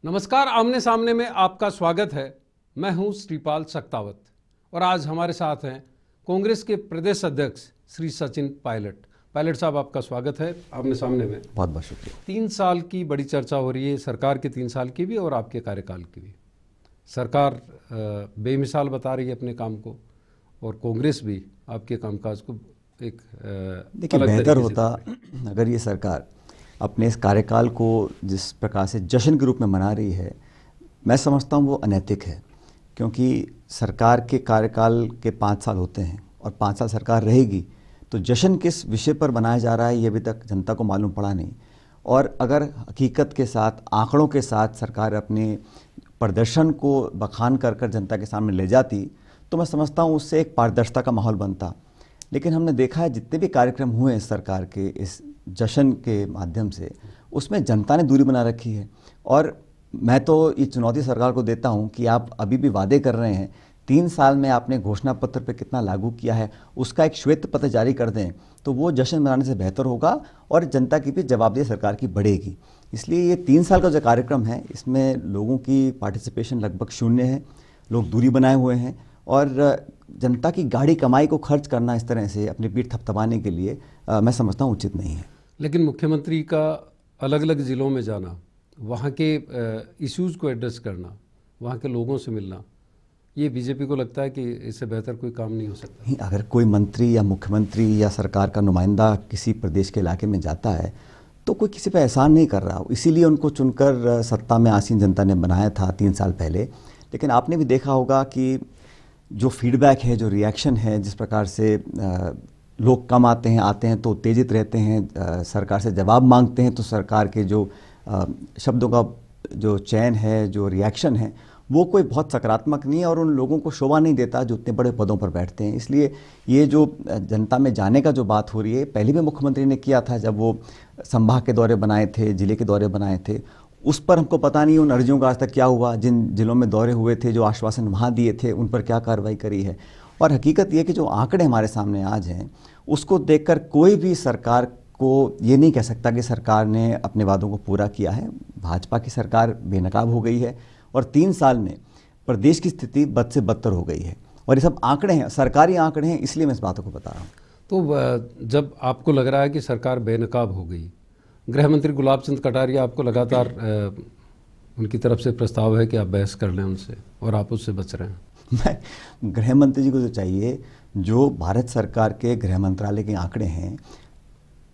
नमस्कार, आमने सामने में आपका स्वागत है। मैं हूं श्रीपाल सक्तावत और आज हमारे साथ हैं कांग्रेस के प्रदेश अध्यक्ष श्री सचिन पायलट। पायलट साहब, आपका स्वागत है आमने सामने में। बहुत बहुत शुक्रिया। 3 साल की बड़ी चर्चा हो रही है, सरकार के 3 साल की भी और आपके कार्यकाल की भी। सरकार बेमिसाल बता रही है अपने काम को और कांग्रेस भी आपके कामकाज को एक देखिए, बेहतर होता अगर ये सरकार अपने इस कार्यकाल को जिस प्रकार से जश्न के रूप में मना रही है। मैं समझता हूँ वो अनैतिक है, क्योंकि सरकार के कार्यकाल के 5 साल होते हैं और 5 साल सरकार रहेगी, तो जश्न किस विषय पर मनाया जा रहा है ये अभी तक जनता को मालूम पड़ा नहीं। और अगर हकीकत के साथ, आंकड़ों के साथ सरकार अपने प्रदर्शन को बखान कर कर जनता के सामने ले जाती तो मैं समझता हूँ उससे एक पारदर्शिता का माहौल बनता। लेकिन हमने देखा है जितने भी कार्यक्रम हुए हैं सरकार के इस जश्न के माध्यम से, उसमें जनता ने दूरी बना रखी है। और मैं तो ये चुनौती सरकार को देता हूं कि आप अभी भी वादे कर रहे हैं, 3 साल में आपने घोषणा पत्र पे कितना लागू किया है उसका एक श्वेत पत्र जारी कर दें तो वो जश्न मनाने से बेहतर होगा और जनता की भी जवाबदेही सरकार की बढ़ेगी। इसलिए ये 3 साल का जो कार्यक्रम है इसमें लोगों की पार्टिसिपेशन लगभग शून्य है, लोग दूरी बनाए हुए हैं और जनता की गाढ़ी कमाई को खर्च करना इस तरह से अपनी पीठ थपथपाने के लिए मैं समझता हूँ उचित नहीं है। लेकिन मुख्यमंत्री का अलग अलग ज़िलों में जाना, वहाँ के इश्यूज़ को एड्रेस करना, वहाँ के लोगों से मिलना, ये बीजेपी को लगता है कि इससे बेहतर कोई काम नहीं हो सकता। नहीं, अगर कोई मंत्री या मुख्यमंत्री या सरकार का नुमाइंदा किसी प्रदेश के इलाके में जाता है तो कोई किसी पर एहसान नहीं कर रहा हो, इसीलिए उनको चुनकर सत्ता में आसीन जनता ने बनाया था 3 साल पहले। लेकिन आपने भी देखा होगा कि जो फीडबैक है, जो रिएक्शन है, जिस प्रकार से लोग कम आते हैं तो उत्तेजित रहते हैं, सरकार से जवाब मांगते हैं तो सरकार के जो शब्दों का जो चयन है, जो रिएक्शन है, वो कोई बहुत सकारात्मक नहीं है और उन लोगों को शोभा नहीं देता जो उतने बड़े पदों पर बैठते हैं। इसलिए ये जो जनता में जाने का जो बात हो रही है, पहले भी मुख्यमंत्री ने किया था जब वो संभाग के दौरे बनाए थे, जिले के दौरे बनाए थे। उस पर हमको पता नहीं उन अर्जियों का आज तक क्या हुआ, जिन जिलों में दौरे हुए थे, जो आश्वासन वहाँ दिए थे, उन पर क्या कार्रवाई करी है। और हकीकत ये कि जो आंकड़े हमारे सामने आज हैं उसको देखकर कोई भी सरकार को ये नहीं कह सकता कि सरकार ने अपने वादों को पूरा किया है। भाजपा की सरकार बेनकाब हो गई है और 3 साल में प्रदेश की स्थिति बद से बदतर हो गई है। और ये सब आंकड़े हैं, सरकारी आंकड़े हैं, इसलिए मैं इस बातों को बता रहा हूँ। तो जब आपको लग रहा है कि सरकार बेनकाब हो गई, गृह मंत्री गुलाब चंद कटारिया आपको लगातार उनकी तरफ से प्रस्ताव है कि आप बहस कर लें उनसे और आप उससे बच रहे हैं। मैं गृह मंत्री जी को तो चाहिए, जो भारत सरकार के गृह मंत्रालय के आंकड़े हैं,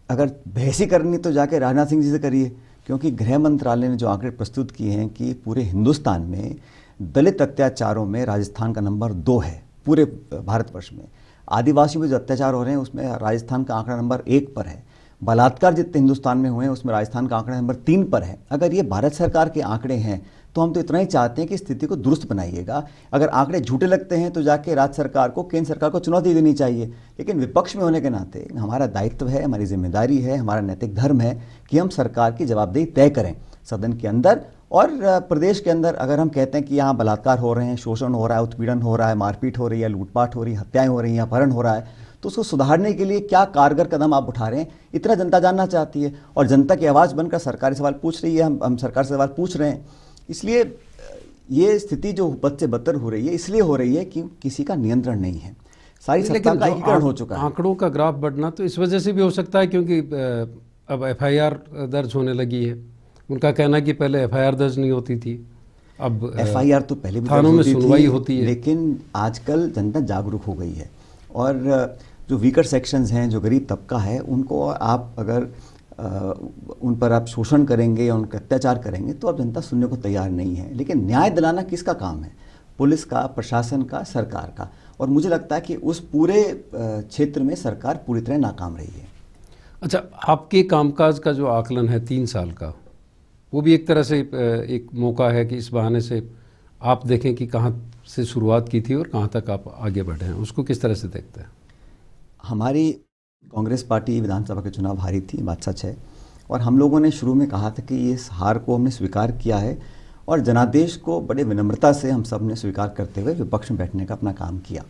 अगर बहस ही करनी तो जाके राजनाथ सिंह जी से करिए, क्योंकि गृह मंत्रालय ने जो आंकड़े प्रस्तुत किए हैं कि पूरे हिंदुस्तान में दलित अत्याचारों में राजस्थान का नंबर 2 है पूरे भारतवर्ष में। आदिवासियों पर जो अत्याचार हो रहे हैं उसमें राजस्थान का आंकड़ा नंबर 1 पर है। बलात्कार जितने हिंदुस्तान में हुए हैं उसमें राजस्थान का आंकड़ा नंबर 3 पर है। अगर ये भारत सरकार के आंकड़े हैं तो हम तो इतना ही चाहते हैं कि स्थिति को दुरुस्त बनाइएगा। अगर आंकड़े झूठे लगते हैं तो जाके राज्य सरकार को, केंद्र सरकार को चुनौती देनी चाहिए। लेकिन विपक्ष में होने के नाते हमारा दायित्व है, हमारी जिम्मेदारी है, हमारा नैतिक धर्म है कि हम सरकार की जवाबदेही तय करें सदन के अंदर और प्रदेश के अंदर। अगर हम कहते हैं कि यहाँ बलात्कार हो रहे हैं, शोषण हो रहा है, उत्पीड़न हो रहा है, मारपीट हो रही है, लूटपाट हो रही है, हत्याएं हो रही हैं, अपहरण हो रहा है, तो उसको सुधारने के लिए क्या कारगर कदम आप उठा रहे हैं, इतना जनता जानना चाहती है। और जनता की आवाज़ बनकर सरकारी सवाल पूछ रही है, हम सरकार से सवाल पूछ रहे हैं। इसलिए ये स्थिति जो बद से बदतर हो रही है इसलिए हो रही है कि किसी का नियंत्रण नहीं है, सारी सत्ता का एकीकरण हो चुका है। आंकड़ों का ग्राफ बढ़ना तो इस वजह से भी हो सकता है क्योंकि अब FIR दर्ज होने लगी है। उनका कहना है कि पहले FIR दर्ज नहीं होती थी, अब FIR तो पहले भी थानों में सुनवाई होती है। लेकिन आजकल जनता जागरूक हो गई है और जो वीकर सेक्शंस हैं, जो गरीब तबका है, उनको आप अगर उन पर आप शोषण करेंगे या उनका अत्याचार करेंगे तो अब जनता सुनने को तैयार नहीं है। लेकिन न्याय दिलाना किसका काम है? पुलिस का, प्रशासन का, सरकार का। और मुझे लगता है कि उस पूरे क्षेत्र में सरकार पूरी तरह नाकाम रही है। अच्छा, आपके कामकाज का जो आकलन है 3 साल का, वो भी एक तरह से एक मौका है कि इस बहाने से आप देखें कि कहाँ से शुरुआत की थी और कहाँ तक आप आगे बढ़े हैं। उसको किस तरह से देखते हैं? हमारी कांग्रेस पार्टी विधानसभा के चुनाव हारी थी, बात सच है। और हम लोगों ने शुरू में कहा था कि इस हार को हमने स्वीकार किया है और जनादेश को बड़े विनम्रता से हम सब ने स्वीकार करते हुए विपक्ष में बैठने का अपना काम किया।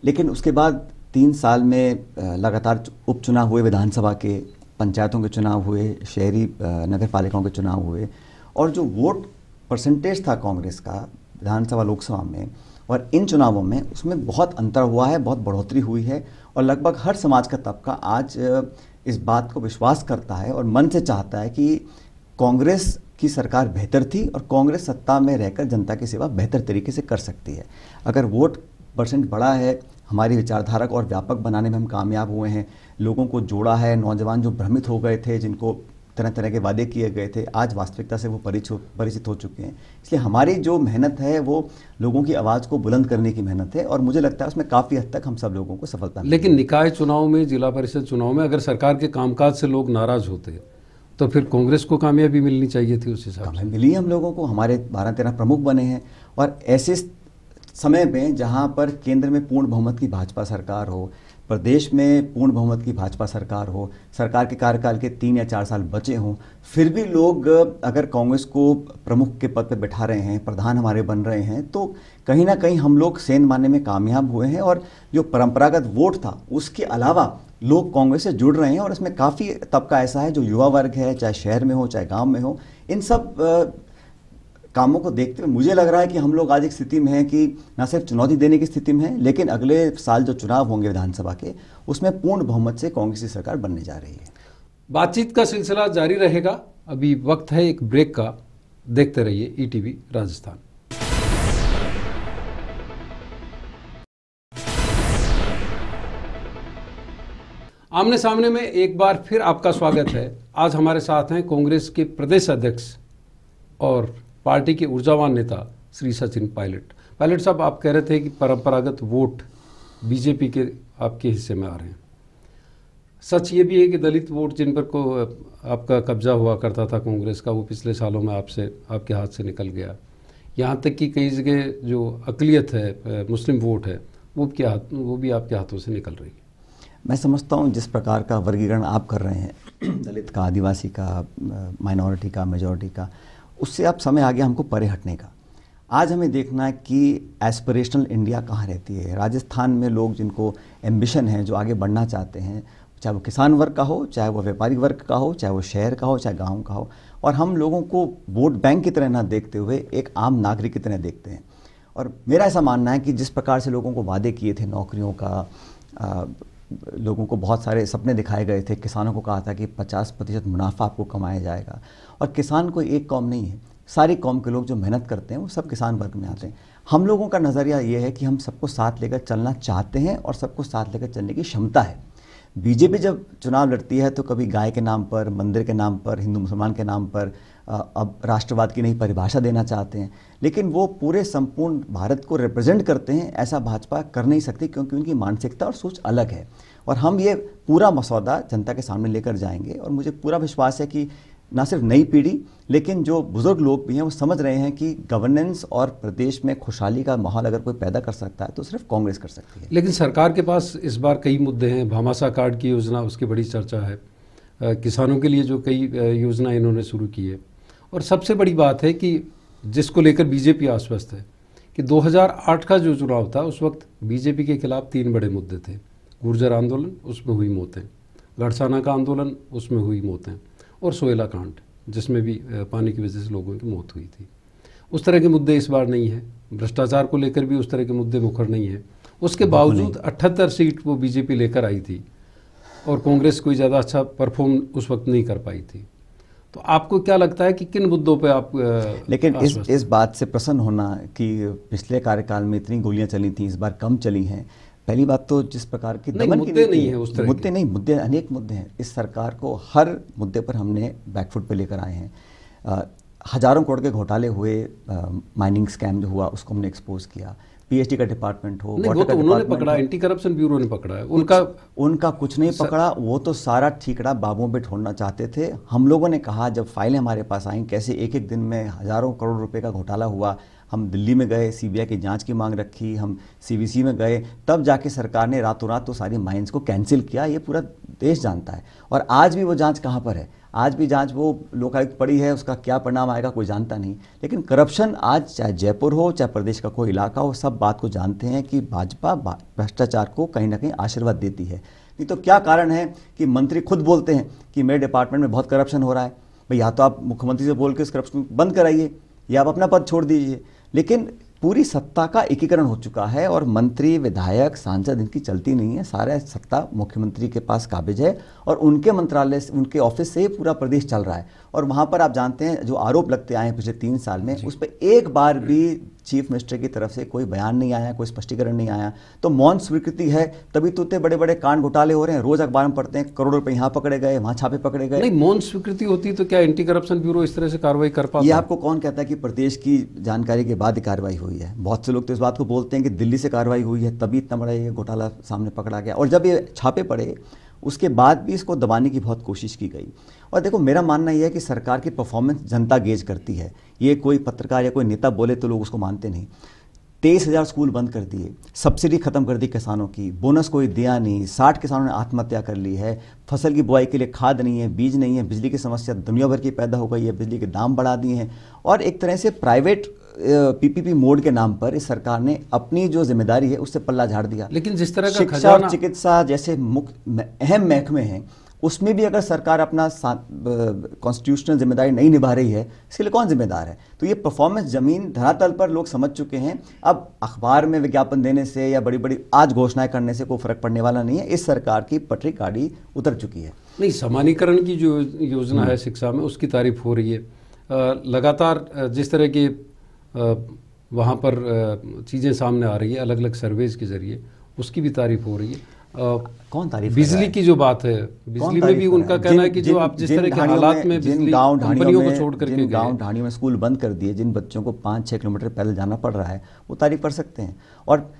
लेकिन उसके बाद 3 साल में लगातार उपचुनाव हुए, विधानसभा के, पंचायतों के चुनाव हुए, शहरी नगर पालिकाओं के चुनाव हुए और जो वोट परसेंटेज था कांग्रेस का विधानसभा लोकसभा में और इन चुनावों में, उसमें बहुत अंतर हुआ है, बहुत बढ़ोतरी हुई है और लगभग हर समाज का तबका आज इस बात को विश्वास करता है और मन से चाहता है कि कांग्रेस की सरकार बेहतर थी और कांग्रेस सत्ता में रहकर जनता की सेवा बेहतर तरीके से कर सकती है। अगर वोट परसेंट बढ़ा है, हमारी विचारधारा को और व्यापक बनाने में हम कामयाब हुए हैं, लोगों को जोड़ा है, नौजवान जो भ्रमित हो गए थे, जिनको तरह तरह के वादे किए गए थे, आज वास्तविकता से वो परिचित हो चुके हैं। इसलिए हमारी जो मेहनत है वो लोगों की आवाज़ को बुलंद करने की मेहनत है और मुझे लगता है उसमें काफ़ी हद तक हम सब लोगों को सफलता मिली। लेकिन निकाय चुनाव में, जिला परिषद चुनाव में अगर सरकार के कामकाज से लोग नाराज होते तो फिर कांग्रेस को कामयाबी मिलनी चाहिए थी। उस हिसाब से मिली हम लोगों को, हमारे 12-13 प्रमुख बने हैं और ऐसे समय में जहां पर केंद्र में पूर्ण बहुमत की भाजपा सरकार हो, प्रदेश में पूर्ण बहुमत की भाजपा सरकार हो, सरकार के कार्यकाल के 3 या 4 साल बचे हों, फिर भी लोग अगर कांग्रेस को प्रमुख के पद पर बैठा रहे हैं, प्रधान हमारे बन रहे हैं, तो कहीं ना कहीं हम लोग सेंध मारने में कामयाब हुए हैं और जो परंपरागत वोट था उसके अलावा लोग कांग्रेस से जुड़ रहे हैं और इसमें काफ़ी तबका ऐसा है जो युवा वर्ग है, चाहे शहर में हो चाहे गाँव में हो। इन सब कामों को देखते हुए मुझे लग रहा है कि हम लोग आज एक स्थिति में हैं कि न सिर्फ चुनौती देने की स्थिति में है, लेकिन अगले साल जो चुनाव होंगे विधानसभा के, उसमें पूर्ण बहुमत से कांग्रेस की सरकार बनने जा रही है। बातचीत का सिलसिला जारी रहेगा। अभी वक्त है एक ब्रेक का। देखते रहिए ईटीवी राजस्थान। आमने सामने में एक बार फिर आपका स्वागत है। आज हमारे साथ हैं कांग्रेस के प्रदेश अध्यक्ष और पार्टी के ऊर्जावान नेता श्री सचिन पायलट। पायलट साहब, आप कह रहे थे कि परंपरागत वोट बीजेपी के आपके हिस्से में आ रहे हैं। सच ये भी है कि दलित वोट जिन पर को आपका कब्जा हुआ करता था कांग्रेस का, वो पिछले सालों में आपके हाथ से निकल गया। यहाँ तक कि कई जगह जो अकलियत है, मुस्लिम वोट है, वो भी आपके हाथों से निकल रही है। मैं समझता हूँ जिस प्रकार का वर्गीकरण आप कर रहे हैं, दलित का, आदिवासी का, माइनॉरिटी का, मेजॉरिटी का, उससे अब समय आ गया हमको परे हटने का। आज हमें देखना है कि एस्पिरेशनल इंडिया कहाँ रहती है। राजस्थान में लोग जिनको एम्बिशन है, जो आगे बढ़ना चाहते हैं, चाहे वो किसान वर्ग का हो, चाहे वो व्यापारी वर्ग का हो, चाहे वो शहर का हो, चाहे गांव का हो, और हम लोगों को वोट बैंक की तरह ना देखते हुए एक आम नागरिक की तरह देखते हैं। और मेरा ऐसा मानना है कि जिस प्रकार से लोगों को वादे किए थे नौकरियों का, लोगों को बहुत सारे सपने दिखाए गए थे, किसानों को कहा था कि 50% मुनाफा आपको कमाया जाएगा। और किसान कोई एक कौम नहीं है, सारी कौम के लोग जो मेहनत करते हैं वो सब किसान वर्ग में आते हैं। हम लोगों का नज़रिया ये है कि हम सबको साथ लेकर चलना चाहते हैं और सबको साथ लेकर चलने की क्षमता है। बीजेपी जब चुनाव लड़ती है तो कभी गाय के नाम पर, मंदिर के नाम पर, हिंदू मुसलमान के नाम पर, अब राष्ट्रवाद की नई परिभाषा देना चाहते हैं, लेकिन वो पूरे संपूर्ण भारत को रिप्रेजेंट करते हैं, ऐसा भाजपा कर नहीं सकती क्योंकि उनकी मानसिकता और सोच अलग है। और हम ये पूरा मसौदा जनता के सामने लेकर जाएंगे और मुझे पूरा विश्वास है कि ना सिर्फ नई पीढ़ी लेकिन जो बुजुर्ग लोग भी हैं वो समझ रहे हैं कि गवर्नेंस और प्रदेश में खुशहाली का माहौल अगर कोई पैदा कर सकता है तो सिर्फ कांग्रेस कर सकती है। लेकिन सरकार के पास इस बार कई मुद्दे हैं। भामाशाह कार्ड की योजना, उसकी बड़ी चर्चा है। किसानों के लिए जो कई योजना इन्होंने शुरू की है, और सबसे बड़ी बात है कि जिसको लेकर बीजेपी आश्वस्त है कि 2008 का जो चुनाव था उस वक्त बीजेपी के खिलाफ 3 बड़े मुद्दे थे। गुर्जर आंदोलन, उसमें हुई मौतें, गढ़साना का आंदोलन, उसमें हुई मौतें, और सोयला कांड, जिसमें भी पानी की वजह से लोगों की मौत हुई थी। उस तरह के मुद्दे इस बार नहीं है। भ्रष्टाचार को लेकर भी उस तरह के मुद्दे मुखर नहीं है। उसके बावजूद 78 सीट वो बीजेपी लेकर आई थी और कांग्रेस कोई ज़्यादा अच्छा परफॉर्म उस वक्त नहीं कर पाई थी। तो आपको क्या लगता है कि किन मुद्दों पे आप लेकिन इस बात से प्रसन्न होना कि पिछले कार्यकाल में इतनी गोलियां चली थी, इस बार कम चली हैं। पहली बात तो जिस प्रकार की दमन की मुद्दे नहीं है, उस तरह मुद्दे नहीं, मुद्दे अनेक मुद्दे हैं। इस सरकार को हर मुद्दे पर हमने बैकफुट पे लेकर आए हैं। हजारों करोड़ के घोटाले हुए, माइनिंग स्कैम जो हुआ उसको हमने एक्सपोज किया। पीएचडी का डिपार्टमेंट हो, वो तो उन्होंने पकड़ा, एंटी करप्शन ब्यूरो ने पकड़ा है। उनका कुछ नहीं पकड़ा, वो तो सारा ठीकरा बाबुओं पे छोड़ना चाहते थे। हम लोगों ने कहा जब फाइलें हमारे पास आई, कैसे एक एक दिन में हजारों करोड़ रुपए का घोटाला हुआ, हम दिल्ली में गए, सीबीआई की जांच की मांग रखी, हम सीवीसी में गए, तब जाके सरकार ने रातों रात तो सारी माइंस को कैंसिल किया। ये पूरा देश जानता है। और आज भी वो जांच कहाँ पर है? आज भी जांच वो लोकायुक्त पड़ी है, उसका क्या परिणाम आएगा कोई जानता नहीं। लेकिन करप्शन आज चाहे जयपुर हो चाहे प्रदेश का कोई इलाका हो, सब बात को जानते हैं कि भाजपा भ्रष्टाचार को कहीं ना कहीं आशीर्वाद देती है। नहीं तो क्या कारण है कि मंत्री खुद बोलते हैं कि मेरे डिपार्टमेंट में बहुत करप्शन हो रहा है। भाई या तो आप मुख्यमंत्री से बोल के इस करप्शन बंद कराइए, या आप अपना पद छोड़ दीजिए। लेकिन पूरी सत्ता का एकीकरण हो चुका है और मंत्री, विधायक, सांसद इनकी चलती नहीं है। सारा सत्ता मुख्यमंत्री के पास काबिज है और उनके मंत्रालय से, उनके ऑफिस से ही पूरा प्रदेश चल रहा है। और वहाँ पर आप जानते हैं जो आरोप लगते आए हैं पिछले 3 साल में, उस पर एक बार भी चीफ मिनिस्टर की तरफ से कोई बयान नहीं आया, कोई स्पष्टीकरण नहीं आया। तो मौन स्वीकृति है, तभी तो इतने बड़े बड़े कांड घोटाले हो रहे हैं। रोज अखबार में पढ़ते हैं करोड़ों रुपए यहाँ पकड़े गए, वहाँ छापे पकड़े गए। नहीं, मौन स्वीकृति होती तो क्या एंटी करप्शन ब्यूरो इस तरह से कार्रवाई कर पाता? ये आपको कौन कहता है कि प्रदेश की जानकारी के बाद ही कार्रवाई हुई है? बहुत से लोग तो इस बात को बोलते हैं कि दिल्ली से कार्रवाई हुई है तभी इतना बड़ा ये घोटाला सामने पकड़ा गया, और जब ये छापे पड़े उसके बाद भी इसको दबाने की बहुत कोशिश की गई। और देखो, मेरा मानना यह है कि सरकार की परफॉर्मेंस जनता गेज करती है। ये कोई पत्रकार या कोई नेता बोले तो लोग उसको मानते नहीं। 23,000 स्कूल बंद कर दिए, सब्सिडी खत्म कर दी किसानों की, बोनस कोई दिया नहीं, 60 किसानों ने आत्महत्या कर ली है, फसल की बुआई के लिए खाद नहीं है, बीज नहीं है, बिजली की समस्या दुनिया भर की पैदा हो गई है, बिजली के दाम बढ़ा दिए हैं। और एक तरह से प्राइवेट पीपीपी मोड के नाम पर इस सरकार ने अपनी जो जिम्मेदारी है उससे पल्ला झाड़ दिया। लेकिन जिस तरह का शिक्षा और चिकित्सा जैसे मुख्य अहम महकमे हैं, उसमें भी अगर सरकार अपना कॉन्स्टिट्यूशनल जिम्मेदारी नहीं निभा रही है, इसके लिए कौन जिम्मेदार है? तो ये परफॉर्मेंस जमीन धरातल पर लोग समझ चुके हैं। अब अखबार में विज्ञापन देने से या बड़ी बड़ी आज घोषणाएं करने से कोई फर्क पड़ने वाला नहीं है। इस सरकार की पटरी गाड़ी उतर चुकी है। नहीं, समानीकरण की जो योजना है शिक्षा में, उसकी तारीफ हो रही है। लगातार जिस तरह की वहाँ पर चीज़ें सामने आ रही है अलग अलग सर्वेज के जरिए, उसकी भी तारीफ हो रही है। कौन तारीफ? बिजली की जो बात है, बिजली में भी उनका कहना है कि जो आप जिस तरह के हालात में बिजली कंपनियों को छोड़ करके जिन गांव ढाणियों में स्कूल बंद कर दिए, जिन बच्चों को 5-6 किलोमीटर पैदल जाना पड़ रहा है, वो तारीफ कर सकते हैं। और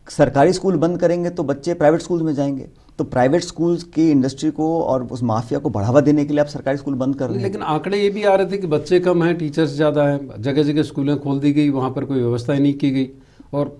सरकारी स्कूल बंद करेंगे तो बच्चे प्राइवेट स्कूल में जाएंगे, तो प्राइवेट स्कूल्स की इंडस्ट्री को और उस माफिया को बढ़ावा देने के लिए आप सरकारी स्कूल बंद कर रहे हैं। लेकिन आंकड़े ये भी आ रहे थे कि बच्चे कम हैं, टीचर्स ज़्यादा हैं, जगह जगह स्कूलें खोल दी गई, वहाँ पर कोई व्यवस्था ही नहीं की गई, और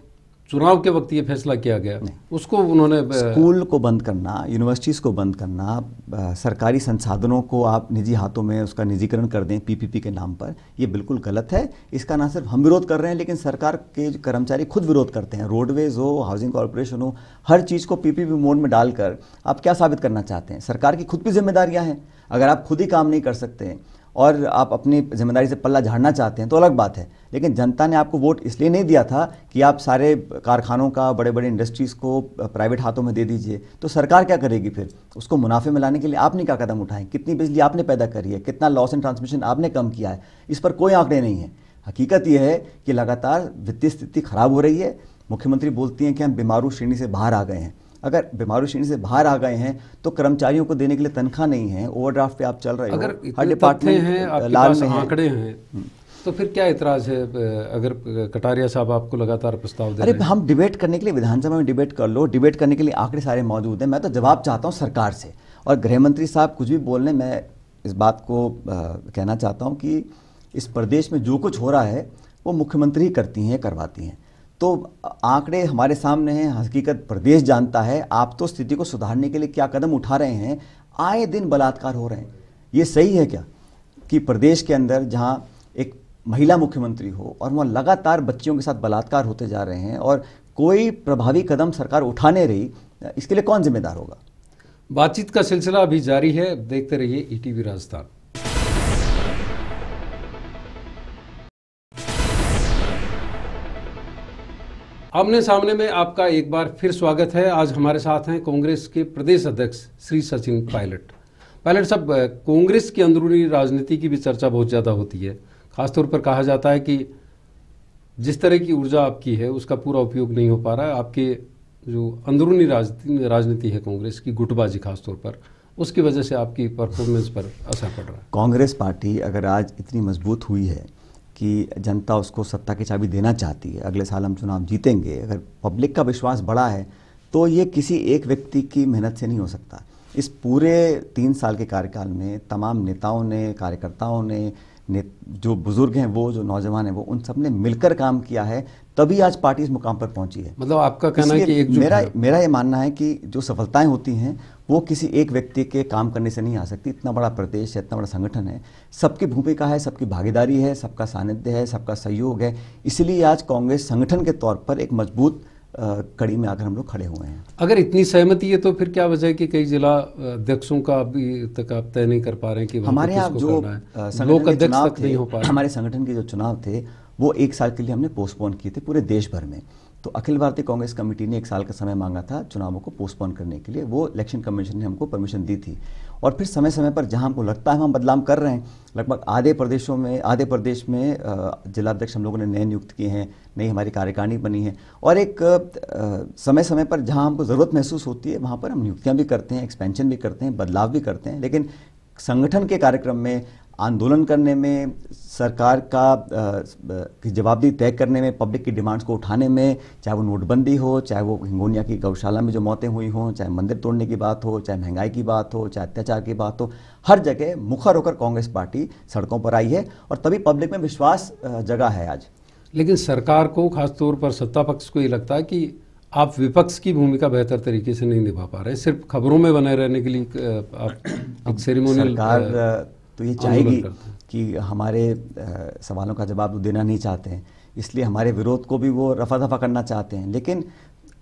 चुनाव के वक्त ये फैसला किया गया। उसको उन्होंने स्कूल को बंद करना, यूनिवर्सिटीज़ को बंद करना, सरकारी संसाधनों को आप निजी हाथों में उसका निजीकरण कर दें पीपीपी के नाम पर, ये बिल्कुल गलत है। इसका ना सिर्फ हम विरोध कर रहे हैं, लेकिन सरकार के कर्मचारी खुद विरोध करते हैं। रोडवेज हो, हाउसिंग कॉर्पोरेशन हो, हर चीज़ को पीपीपी मोड में डालकर आप क्या साबित करना चाहते हैं? सरकार की खुद भी जिम्मेदारियाँ हैं। अगर आप खुद ही काम नहीं कर सकते और आप अपनी जिम्मेदारी से पल्ला झाड़ना चाहते हैं तो अलग बात है, लेकिन जनता ने आपको वोट इसलिए नहीं दिया था कि आप सारे कारखानों का, बड़े बड़े इंडस्ट्रीज़ को प्राइवेट हाथों में दे दीजिए। तो सरकार क्या करेगी फिर? उसको मुनाफे में लाने के लिए आपने क्या कदम उठाए? कितनी बिजली आपने पैदा करी है? कितना लॉस एंड ट्रांसमिशन आपने कम किया है? इस पर कोई आंकड़े नहीं है। हकीकत यह है कि लगातार वित्तीय स्थिति खराब हो रही है। मुख्यमंत्री बोलती हैं कि हम बीमारू श्रेणी से बाहर आ गए हैं। अगर बीमारू श्रेणी से बाहर आ गए हैं तो कर्मचारियों को देने के लिए तनख्वाह नहीं है, ओवरड्राफ्ट पे आप चल रहे हो, अगर हर डिपार्टमेंट हैं, आपके पास आंकड़े हैं, तो फिर क्या इतराज है अगर कटारिया साहब आपको लगातार प्रस्ताव दे रहे हैं? हम डिबेट करने के लिए विधानसभा में डिबेट कर लो, डिबेट करने के लिए आंकड़े सारे मौजूद हैं। मैं तो जवाब चाहता हूँ सरकार से, और गृह मंत्री साहब कुछ भी बोलने, मैं इस बात को कहना चाहता हूँ कि इस प्रदेश में जो कुछ हो रहा है वो मुख्यमंत्री ही करती हैं, करवाती हैं। तो आंकड़े हमारे सामने हैं, हकीकत प्रदेश जानता है। आप तो स्थिति को सुधारने के लिए क्या कदम उठा रहे हैं? आए दिन बलात्कार हो रहे हैं। ये सही है क्या कि प्रदेश के अंदर जहां एक महिला मुख्यमंत्री हो और वहाँ लगातार बच्चियों के साथ बलात्कार होते जा रहे हैं और कोई प्रभावी कदम सरकार उठा नहीं रही? इसके लिए कौन जिम्मेदार होगा? बातचीत का सिलसिला अभी जारी है, देखते रहिए ईटीवी राजस्थान। आमने सामने में आपका एक बार फिर स्वागत है। आज हमारे साथ हैं कांग्रेस के प्रदेश अध्यक्ष श्री सचिन पायलट। पायलट साहब, कांग्रेस की अंदरूनी राजनीति की भी चर्चा बहुत ज़्यादा होती है। खासतौर पर कहा जाता है कि जिस तरह की ऊर्जा आपकी है उसका पूरा उपयोग नहीं हो पा रहा है। आपके जो अंदरूनी राजनीति है कांग्रेस की, गुटबाजी खासतौर पर, उसकी वजह से आपकी परफॉर्मेंस पर असर पड़ रहा है। कांग्रेस पार्टी अगर आज इतनी मजबूत हुई है कि जनता उसको सत्ता की चाबी देना चाहती है, अगले साल हम चुनाव जीतेंगे, अगर पब्लिक का विश्वास बढ़ा है, तो ये किसी एक व्यक्ति की मेहनत से नहीं हो सकता। इस पूरे 3 साल के कार्यकाल में तमाम नेताओं ने, कार्यकर्ताओं ने, जो बुजुर्ग हैं वो, जो नौजवान हैं वो, उन सब ने मिलकर काम किया है, तभी आज पार्टी इस मुकाम पर पहुंची है। मतलब आपका कहना है कि मेरा ये मानना है कि जो सफलताएं होती हैं वो किसी एक व्यक्ति के काम करने से नहीं आ सकती। इतना बड़ा प्रदेश है, इतना बड़ा संगठन है, सबकी भूमिका है, सबकी भागीदारी है, सबका सानिध्य है, सबका सहयोग है। इसलिए आज कांग्रेस संगठन के तौर पर एक मजबूत कड़ी में आकर हम लोग खड़े हुए हैं। अगर इतनी सहमति है तो फिर क्या वजह है कि कई जिला अध्यक्षों का अभी तक आप तय नहीं कर पा रहे हैं कि हमारे यहाँ जो लोक अध्यक्ष तक नहीं हो पा रहे? हमारे संगठन के जो चुनाव थे वो 1 साल के लिए हमने पोस्टपोन किए थे पूरे देश भर में। तो अखिल भारतीय कांग्रेस कमेटी ने 1 साल का समय मांगा था चुनावों को पोस्टपोन करने के लिए, वो इलेक्शन कमीशन ने हमको परमिशन दी थी। और फिर समय समय पर जहां हमको लगता है हम बदलाव कर रहे हैं, लगभग आधे प्रदेश में जिलाध्यक्ष हम लोगों ने नए नियुक्त किए हैं, नई हमारी कार्यकारिणी बनी है। और एक समय समय पर जहां हमको ज़रूरत महसूस होती है वहां पर हम नियुक्तियां भी करते हैं, एक्सपेंशन भी करते हैं, बदलाव भी करते हैं। लेकिन संगठन के कार्यक्रम में, आंदोलन करने में, सरकार की जवाबदेही तय करने में, पब्लिक की डिमांड्स को उठाने में, चाहे वो नोटबंदी हो, चाहे वो हिंगोनिया की गौशाला में जो मौतें हुई हों, चाहे मंदिर तोड़ने की बात हो, चाहे महंगाई की बात हो, चाहे अत्याचार की बात हो, हर जगह मुखर होकर कांग्रेस पार्टी सड़कों पर आई है और तभी पब्लिक में विश्वास जगा है आज। लेकिन सरकार को, खासतौर पर सत्ता पक्ष को ये लगता है कि आप विपक्ष की भूमिका बेहतर तरीके से नहीं निभा पा रहे, सिर्फ खबरों में बने रहने के लिए आप एक सेरेमोनियल सरकार तो ये चाहेगी कि हमारे सवालों का जवाब वो देना नहीं चाहते हैं, इसलिए हमारे विरोध को भी वो रफा दफा करना चाहते हैं। लेकिन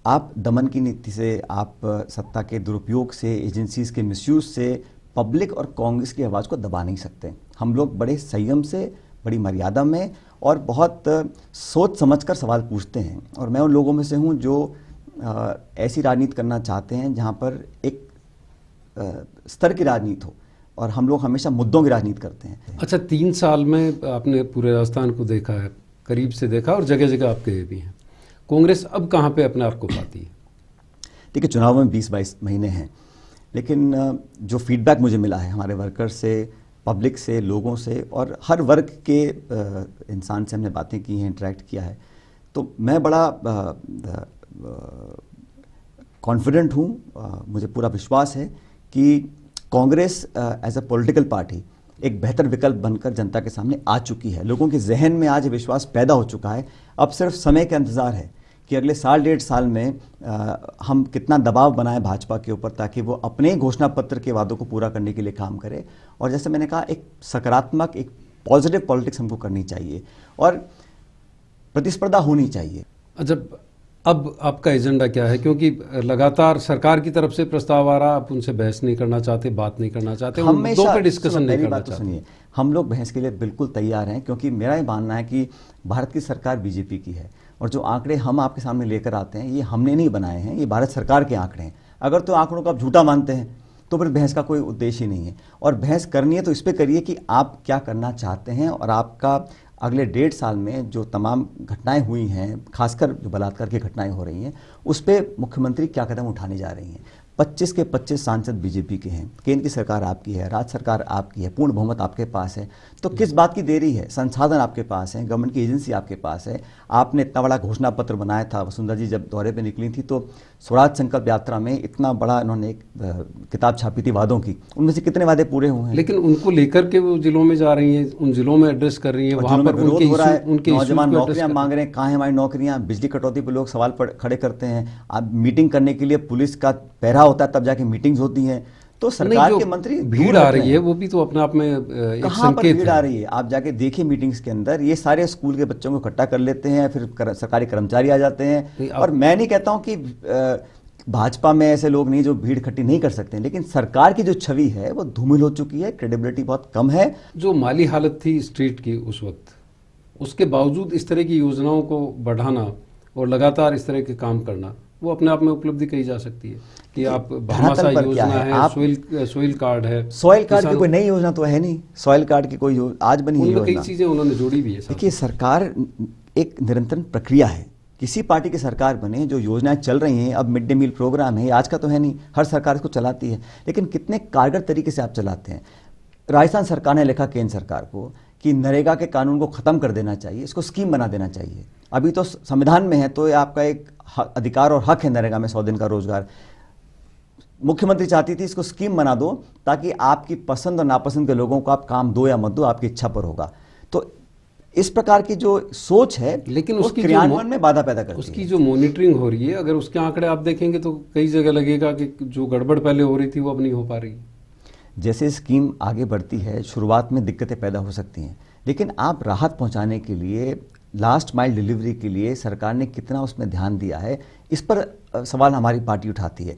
आप दमन की नीति से, आप सत्ता के दुरुपयोग से, एजेंसीज के मिसयूज से पब्लिक और कांग्रेस की आवाज़ को दबा नहीं सकते। हम लोग बड़े संयम से, बड़ी मर्यादा में और बहुत सोच समझकर सवाल पूछते हैं। और मैं उन लोगों में से हूँ जो ऐसी राजनीति करना चाहते हैं जहाँ पर एक स्तर की राजनीति हो, और हम लोग हमेशा मुद्दों की राजनीति करते हैं। अच्छा, 3 साल में आपने पूरे राजस्थान को देखा है, करीब से देखा और जगह जगह आप गए भी हैं। कांग्रेस अब कहाँ पे अपने आप को पाती है? देखिए, चुनाव में 20-22 महीने हैं, लेकिन जो फीडबैक मुझे मिला है हमारे वर्कर से, पब्लिक से, लोगों से और हर वर्ग के इंसान से हमने बातें की हैं, इंटरेक्ट किया है, तो मैं बड़ा कॉन्फिडेंट हूँ। मुझे पूरा विश्वास है कि Congress as a political party एक बेहतर विकल्प बनकर जनता के सामने आ चुकी है। लोगों के जहन में आज विश्वास पैदा हो चुका है। अब सिर्फ समय का इंतजार है कि अगले 1.5 साल में हम कितना दबाव बनाएं भाजपा के ऊपर, ताकि वो अपने घोषणा पत्र के वादों को पूरा करने के लिए काम करे। और जैसे मैंने कहा, एक सकारात्मक, एक पॉजिटिव पॉलिटिक्स हमको करनी चाहिए और प्रतिस्पर्धा होनी चाहिए। जब अब आपका एजेंडा क्या है? क्योंकि लगातार सरकार की तरफ से प्रस्ताव आ रहा, आप उनसे बहस नहीं करना चाहते, बात नहीं करना चाहते, मुद्दों पे डिस्कशन नहीं करना चाहते। सुनिए, हम लोग बहस के लिए बिल्कुल तैयार हैं, क्योंकि मेरा ये मानना है कि भारत की सरकार बीजेपी की है और जो आंकड़े हम आपके सामने लेकर आते हैं ये हमने नहीं बनाए हैं, ये भारत सरकार के आंकड़े हैं। अगर तो आंकड़ों को आप झूठा मानते हैं तो फिर बहस का कोई उद्देश्य ही नहीं है। और बहस करनी है तो इस पर करिए कि आप क्या करना चाहते हैं और आपका अगले 1.5 साल में जो तमाम घटनाएं हुई हैं, खासकर जो बलात्कार की घटनाएं हो रही हैं, उस पर मुख्यमंत्री क्या कदम उठाने जा रही हैं। 25 के 25 सांसद बीजेपी के हैं, केंद्र की सरकार आपकी है, राज्य सरकार आपकी है, पूर्ण बहुमत आपके पास है, तो किस बात की देरी है? संसाधन आपके पास है, गवर्नमेंट की एजेंसी आपके पास है। आपने इतना बड़ा घोषणा पत्र बनाया था, वसुंधरा जी जब दौरे पे निकली थी तो स्वराज संकल्प यात्रा में इतना बड़ा इन्होंने एक किताब छापी थी वादों की, उनमें से कितने वादे पूरे हुए हैं? लेकिन उनको लेकर के वो जिलों में जा रही हैं, उन जिलों में एड्रेस कर रही हैं, वहाँ पर विरोध हो रहा है, नौजवान नौकरियां मांग रहे हैं, कहाँ है हमारी नौकरियां? बिजली कटौती पर लोग सवाल खड़े करते हैं। आप मीटिंग करने के लिए पुलिस का पहरा होता है, तब जाके मीटिंग्स होती हैं। तो सरकार के मंत्री भीड़ आ रही है, वो भी तो अपने आप में एक कहाँ पर संकेत भीड़ आ रही है? आप जाके देखिए मीटिंग्स के अंदर, ये सारे स्कूल के बच्चों को इकट्ठा कर लेते हैं, फिर सरकारी कर्मचारी आ जाते हैं। और मैं नहीं कहता हूं कि भाजपा में ऐसे लोग नहीं जो भीड़ इकट्ठी नहीं कर सकते, लेकिन सरकार की जो छवि है वो धूमिल हो चुकी है, क्रेडिबिलिटी बहुत कम है। जो माली हालत थी स्ट्रीट की उस वक्त, उसके बावजूद इस तरह की योजनाओं को बढ़ाना और लगातार इस तरह के काम करना, वो अपने आप में उपलब्धि कही जा सकती है कि आप भामाशाह योजना है, सोइल कार्ड है। सोइल कार्ड की कोई नई योजना तो है नहीं, सोइल कार्ड की कोई आज बनी है योजना। कई चीजें उन्होंने जोड़ी भी है। देखिए, सरकार एक निरंतर प्रक्रिया है। किसी पार्टी की सरकार बने, जो योजनाएं चल रही हैं, अब मिड डे मील प्रोग्राम है, आज का तो है नहीं, हर सरकार इसको चलाती है, लेकिन कितने कारगर तरीके से आप चलाते हैं। राजस्थान सरकार ने लिखा केंद्र सरकार को कि नरेगा के कानून को खत्म कर देना चाहिए, इसको स्कीम बना देना चाहिए। अभी तो संविधान में है, तो ये आपका एक अधिकार और हक है नरेगा में 100 दिन का रोजगार। मुख्यमंत्री चाहती थी इसको स्कीम बना दो, ताकि आपकी पसंद और नापसंद के लोगों को आप काम दो या मत दो, आपकी इच्छा पर होगा। तो इस प्रकार की जो सोच है, लेकिन उसकी क्रियान्वयन में बाधा पैदा करती है। उसकी जो मॉनिटरिंग हो रही है, अगर उसके आंकड़े आप देखेंगे तो कई जगह लगेगा कि जो गड़बड़ पहले हो रही थी वो अब नहीं हो पा रही। जैसे स्कीम आगे बढ़ती है, शुरुआत में दिक्कतें पैदा हो सकती हैं, लेकिन आप राहत पहुंचाने के लिए लास्ट माइल डिलीवरी के लिए सरकार ने कितना उसमें ध्यान दिया है, इस पर सवाल हमारी पार्टी उठाती है।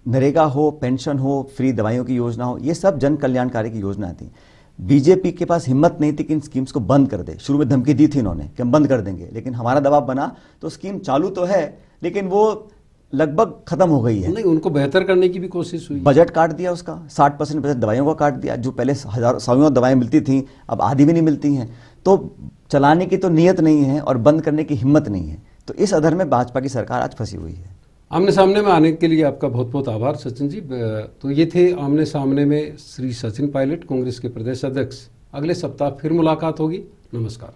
नरेगा हो, पेंशन हो, फ्री दवाइयों की योजना हो, ये सब जन कल्याणकारी की योजनाएं थी। बीजेपी के पास हिम्मत नहीं थी कि इन स्कीम्स को बंद कर दे। शुरू में धमकी दी थी इन्होंने कि हम बंद कर देंगे, लेकिन हमारा दबाव बना तो स्कीम चालू तो है लेकिन वो लगभग खत्म हो गई है। नहीं, उनको बेहतर करने की भी कोशिश हुई। बजट काट दिया उसका, 60% बजट दवाइयों का काट दिया। जो पहले सौयों दवाएं मिलती थी अब आधी भी नहीं मिलती हैं। तो चलाने की तो नीयत नहीं है और बंद करने की हिम्मत नहीं है। तो इस अधर में भाजपा की सरकार आज फंसी हुई है। आमने सामने में आने के लिए आपका बहुत बहुत आभार सचिन जी। तो ये थे आमने सामने में श्री सचिन पायलट, कांग्रेस के प्रदेश अध्यक्ष। अगले सप्ताह फिर मुलाकात होगी। नमस्कार।